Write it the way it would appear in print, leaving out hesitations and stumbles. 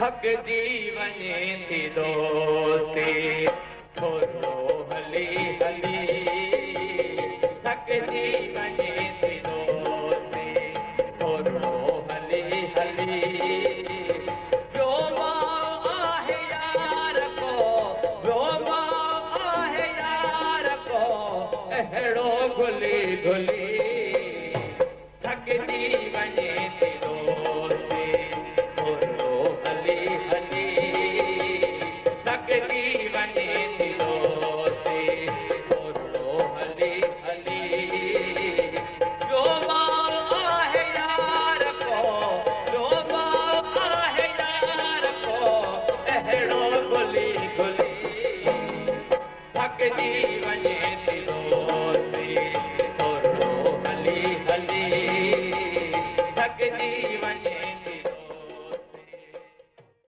थक जीवने थी दोस्ती थोरो हली हली थक जीवने थी दोस्ती थोरो हली हली जो आहे यार को जो आहे यार को अहिड़ो घुली घुली